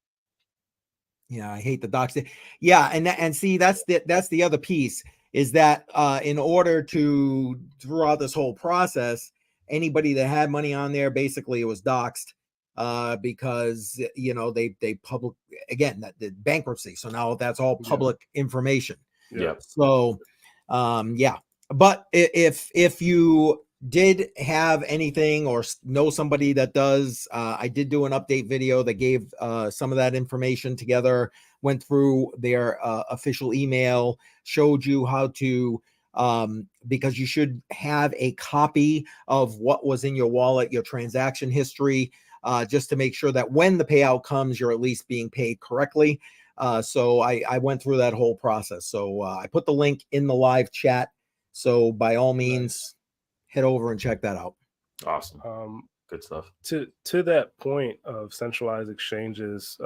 A: I hate the docs. Yeah, and see, that's the other piece is that in order to throughout this whole process, anybody that had money on there, basically it was doxed because they public again that the bankruptcy. So now that's all public information.
B: Yeah.
A: So but if you did have anything or know somebody that does, I did do an update video that gave some of that information together, went through their official email, showed you how to because you should have a copy of what was in your wallet, your transaction history, just to make sure that when the payout comes, you're at least being paid correctly. So I went through that whole process. So I put the link in the live chat. So by all means, head over and check that out.
B: Awesome. Good stuff.
C: To that point of centralized exchanges,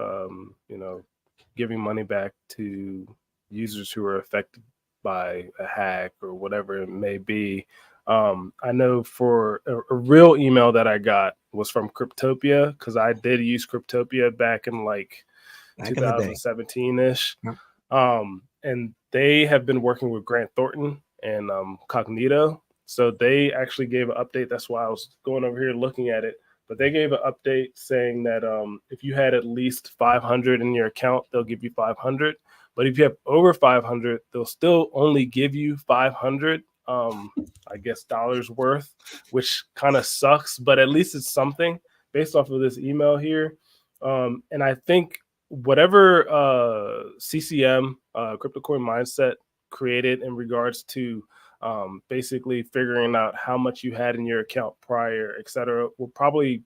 C: giving money back to users who are affected by a hack or whatever it may be. I know for a real email that I got was from Cryptopia, because I did use Cryptopia back in like 2017-ish. And they have been working with Grant Thornton and Cognito. So they actually gave an update. That's why I was going over here looking at it. But they gave an update saying that if you had at least 500 in your account, they'll give you 500. But if you have over 500, they'll still only give you 500, I guess, dollars worth, which kind of sucks. But at least it's something based off of this email here. And I think whatever CCM, Crypto Coin Mindset, created in regards to basically figuring out how much you had in your account prior, etc., will probably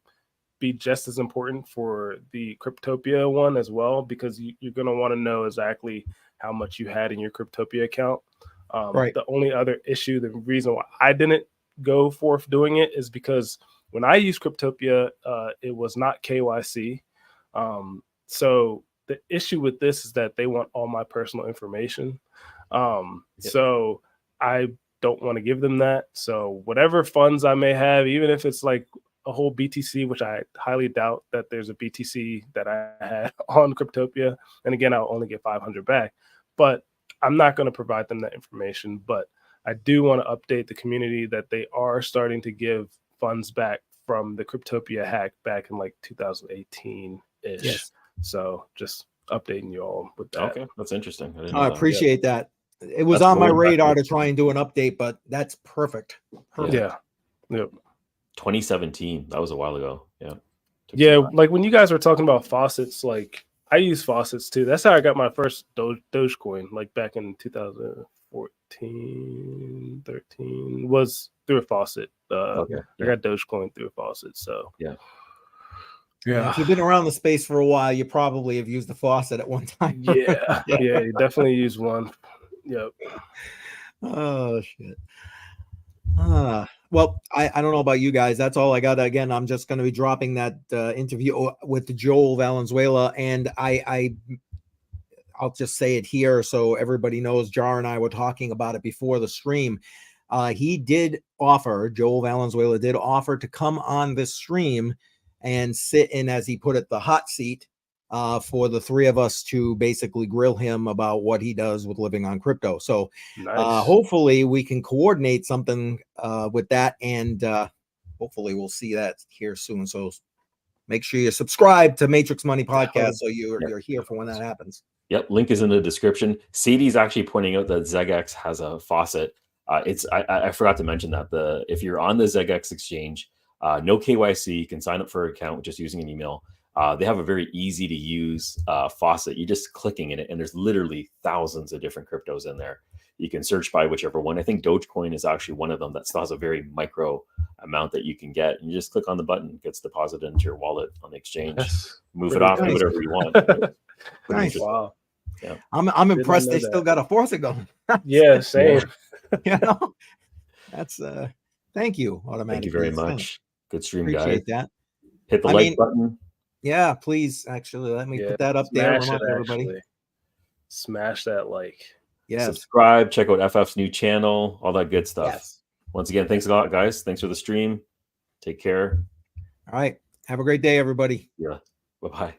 C: be just as important for the Cryptopia one as well, because you're going to want to know exactly how much you had in your Cryptopia account.
A: Right.
C: The only other issue, the reason why I didn't go forth doing it, is because when I used Cryptopia, it was not KYC. So the issue with this is that they want all my personal information. So I don't want to give them that. So whatever funds I may have, even if it's like a whole BTC, which I highly doubt that there's a BTC that I had on Cryptopia, and again, I'll only get 500 back, but I'm not going to provide them that information. But I do want to update the community that they are starting to give funds back from the Cryptopia hack back in like 2018-ish.
A: Yes.
C: So just updating you all with that.
B: Okay, that's interesting.
A: I appreciate that. It was on my radar to try and do an update, but that's perfect.
C: Yeah. Yep.
B: 2017. That was a while ago.
C: Yeah. Like when you guys were talking about faucets, like I use faucets too. That's how I got my first Dogecoin, like back in 2014, 13, was through a faucet. I got Dogecoin through a faucet. So
B: yeah.
A: If you've been around the space for a while, you probably have used the faucet at one time.
C: Yeah. You definitely use one. Yep.
A: Oh shit. Well, I don't know about you guys. That's all I got. Again, I'm just going to be dropping that interview with Joel Valenzuela, and I'll just say it here so everybody knows. Jar and I were talking about it before the stream. He did offer, Joel Valenzuela did offer to come on this stream and sit in, as he put it, the hot seat for the three of us to basically grill him about what he does with living on crypto. So hopefully we can coordinate something with that, and hopefully we'll see that here soon. So make sure you subscribe to Matrix Money Podcast so you're here for when that happens.
B: Yep, link is in the description. Sadie's actually pointing out that ZegX has a faucet. I forgot to mention that if you're on the ZegX exchange, no KYC, you can sign up for an account just using an email. They have a very easy to use faucet. You're just clicking in it, and there's literally thousands of different cryptos in there. You can search by whichever one. I think Dogecoin is actually one of them that still has a very micro amount that you can get. And you just click on the button, it gets deposited into your wallet on the exchange. Move it off, do whatever you want.
A: Nice.
C: Wow.
B: Yeah.
A: I'm impressed they still got a faucet going.
C: Yeah, same.
A: That's thank you, Automatic.
B: Thank you very much. Good stream,
A: Appreciate
B: guys.
A: that.
B: Hit the like button.
A: Yeah, please. Actually, let me put that up there. Remind everybody.
C: Smash that like.
A: Yeah.
B: Subscribe. Check out FF's new channel. All that good stuff.
A: Yes.
B: Once again, thanks a lot, guys. Thanks for the stream. Take care.
A: All right. Have a great day, everybody.
B: Yeah. Bye-bye.